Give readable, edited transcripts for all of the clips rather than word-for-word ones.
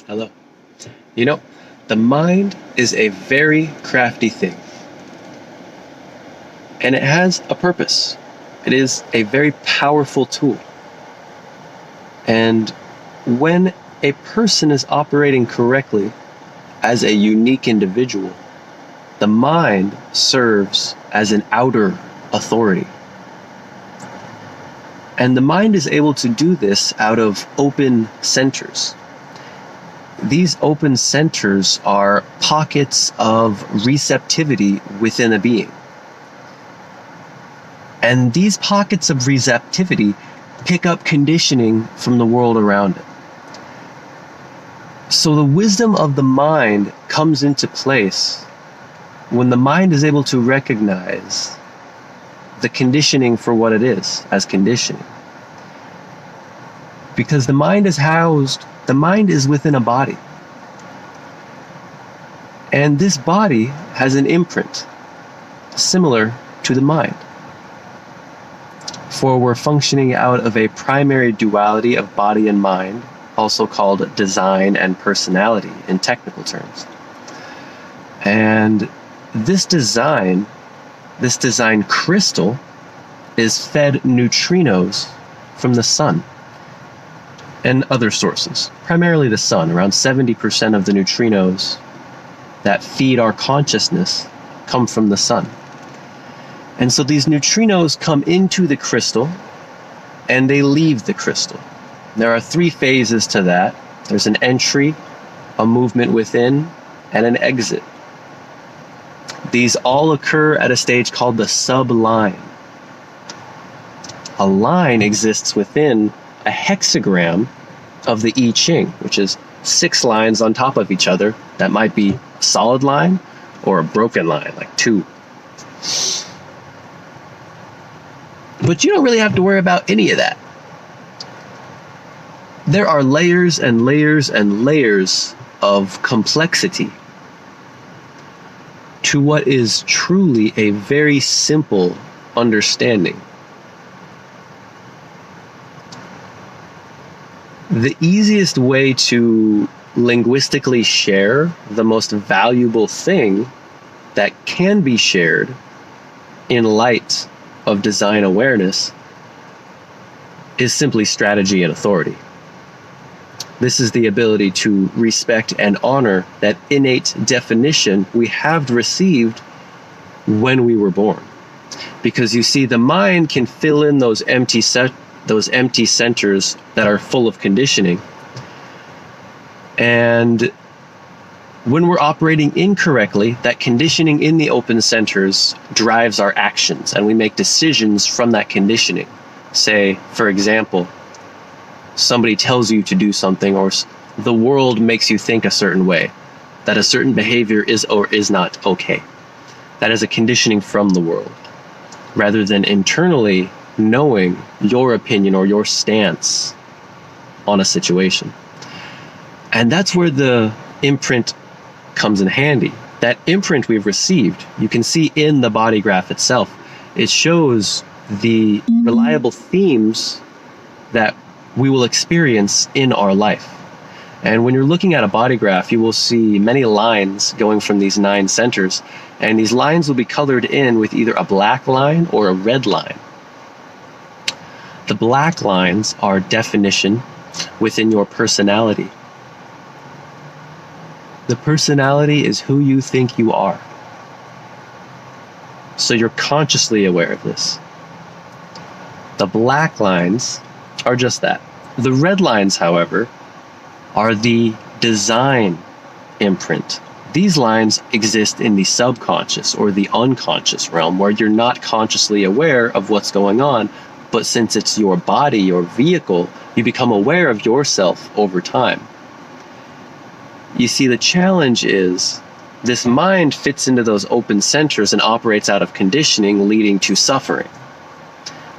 Hello. You know, the mind is a very crafty thing, and it has a purpose. It is a very powerful tool. And when a person is operating correctly as a unique individual, the mind serves as an outer authority. And the mind is able to do this out of open centers. These open centers are pockets of receptivity within a being. And these pockets of receptivity pick up conditioning from the world around it. So the wisdom of the mind comes into place when the mind is able to recognize the conditioning for what it is, as conditioning. Because the mind is within a body. And this body has an imprint similar to the mind. For we're functioning out of a primary duality of body and mind, also called design and personality in technical terms. And this design crystal is fed neutrinos from the sun and other sources, primarily the sun. Around 70% of the neutrinos that feed our consciousness come from the sun. And so these neutrinos come into the crystal and they leave the crystal. There are 3 phases to that. There's an entry, a movement within, and an exit. These all occur at a stage called the subline. A line exists within a hexagram of the I Ching, which is 6 lines on top of each other. That might be a solid line or a broken line, like 2. But you don't really have to worry about any of that. There are layers and layers and layers of complexity to what is truly a very simple understanding. The easiest way to linguistically share the most valuable thing that can be shared in light of design awareness is simply strategy and authority. This is the ability to respect and honor that innate definition we have received when we were born. Because you see, the mind can fill in those empty centers that are full of conditioning. And when we're operating incorrectly, that conditioning in the open centers drives our actions, and we make decisions from that conditioning. Say, for example, somebody tells you to do something, or the world makes you think a certain way, that a certain behavior is or is not okay. That is a conditioning from the world, rather than internally knowing your opinion or your stance on a situation. And that's where the imprint comes in handy. That imprint we've received, you can see in the body graph itself. It shows the reliable themes that we will experience in our life. And when you're looking at a body graph, you will see many lines going from these 9 centers, and these lines will be colored in with either a black line or a red line. The black lines are definition within your personality. The personality is who you think you are. So you're consciously aware of this. The black lines are just that. The red lines, however, are the design imprint. These lines exist in the subconscious or the unconscious realm, where you're not consciously aware of what's going on, but since it's your body, your vehicle, you become aware of yourself over time. You see, the challenge is this mind fits into those open centers and operates out of conditioning, leading to suffering.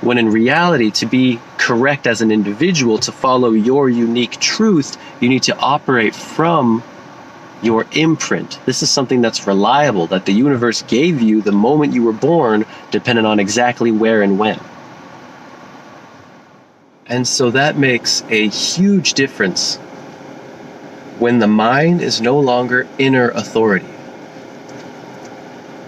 When in reality, to be correct as an individual, to follow your unique truth, you need to operate from your imprint. This is something that's reliable, that the universe gave you the moment you were born, depending on exactly where and when. And so that makes a huge difference when the mind is no longer inner authority.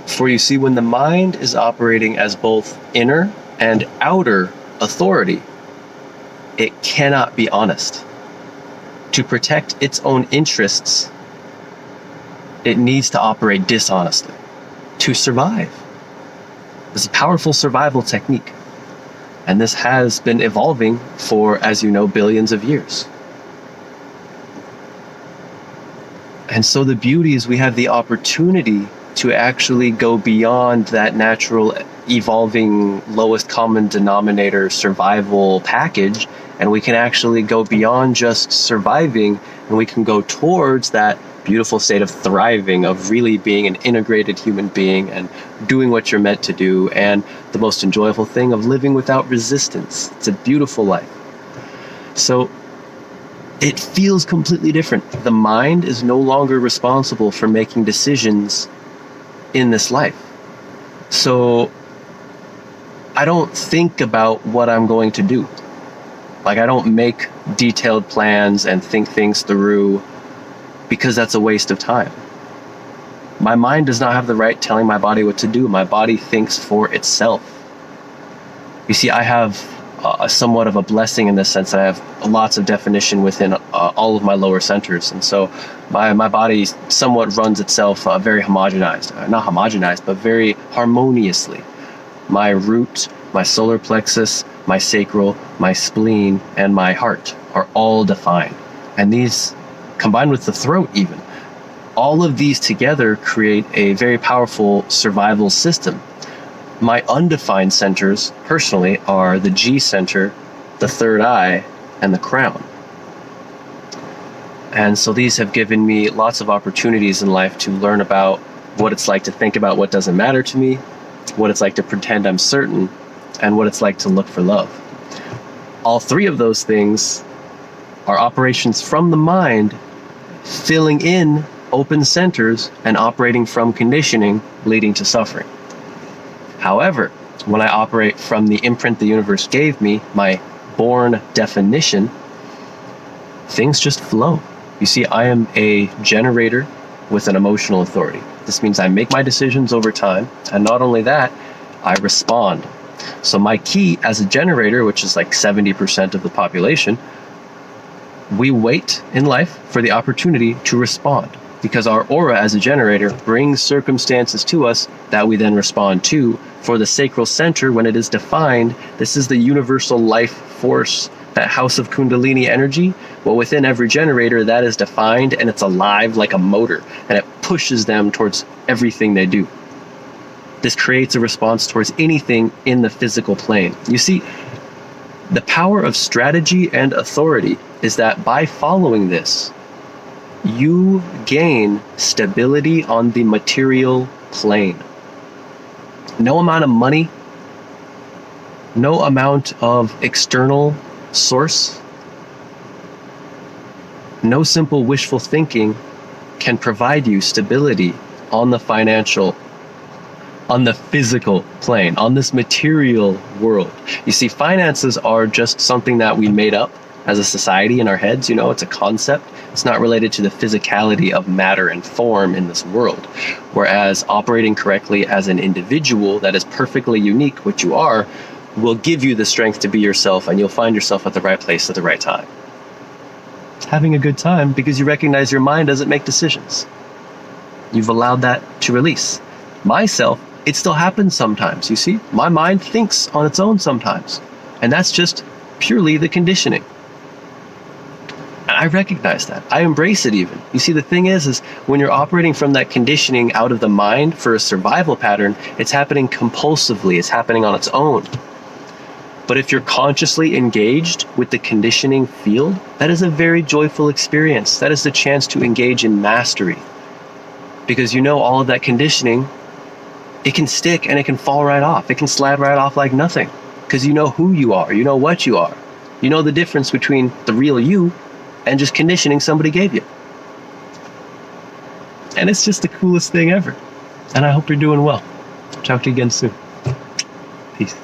For you see, when the mind is operating as both inner and outer authority, it cannot be honest. To protect its own interests, it needs to operate dishonestly to survive. It's a powerful survival technique. And this has been evolving for, as you know, billions of years. And so the beauty is we have the opportunity to actually go beyond that natural evolving lowest common denominator survival package, and we can actually go beyond just surviving, and we can go towards that beautiful state of thriving, of really being an integrated human being and doing what you're meant to do, and the most enjoyable thing of living without resistance. It's a beautiful life. So it feels completely different. The mind is no longer responsible for making decisions in this life. So I don't think about what I'm going to do. Like, I don't make detailed plans and think things through, because that's a waste of time. My mind does not have the right telling my body what to do. My body thinks for itself. You see, I have somewhat of a blessing in this sense that I have lots of definition within all of my lower centers. And so my body somewhat runs itself very homogenized. Not homogenized, but very harmoniously. My root, my solar plexus, my sacral, my spleen, and my heart are all defined. And these, combined with the throat even, all of these together create a very powerful survival system. My undefined centers, personally, are the G center, the third eye, and the crown. And so these have given me lots of opportunities in life to learn about what it's like to think about what doesn't matter to me, what it's like to pretend I'm certain, and what it's like to look for love. All three of those things are operations from the mind, filling in open centers and operating from conditioning, leading to suffering. However, when I operate from the imprint the universe gave me, my born definition, things just flow. You see, I am a generator with an emotional authority. This means I make my decisions over time, and not only that, I respond. So my key as a generator, which is like 70% of the population, we wait in life for the opportunity to respond, because our aura as a generator brings circumstances to us that we then respond to. For the sacral center, when it is defined, this is the universal life force, that house of Kundalini energy. Well, within every generator, that is defined, and it's alive like a motor, and it pushes them towards everything they do. This creates a response towards anything in the physical plane. You see, the power of strategy and authority is that by following this, you gain stability on the material plane. No amount of money, no amount of external source, no simple wishful thinking can provide you stability on the financial, on the physical plane, on this material world. You see, finances are just something that we made up as a society in our heads. You know, it's a concept. It's not related to the physicality of matter and form in this world. Whereas operating correctly as an individual that is perfectly unique, which you are, will give you the strength to be yourself, and you'll find yourself at the right place at the right time. Having a good time because you recognize your mind doesn't make decisions. You've allowed that to release. Myself, it still happens sometimes, you see? My mind thinks on its own sometimes. And that's just purely the conditioning. And I recognize that. I embrace it even. You see, the thing is when you're operating from that conditioning out of the mind for a survival pattern, it's happening compulsively. It's happening on its own. But if you're consciously engaged with the conditioning field, that is a very joyful experience. That is the chance to engage in mastery. Because you know all of that conditioning, it can stick and it can fall right off. It can slide right off like nothing. Because you know who you are. You know what you are. You know the difference between the real you and just conditioning somebody gave you. And it's just the coolest thing ever. And I hope you're doing well. Talk to you again soon. Peace.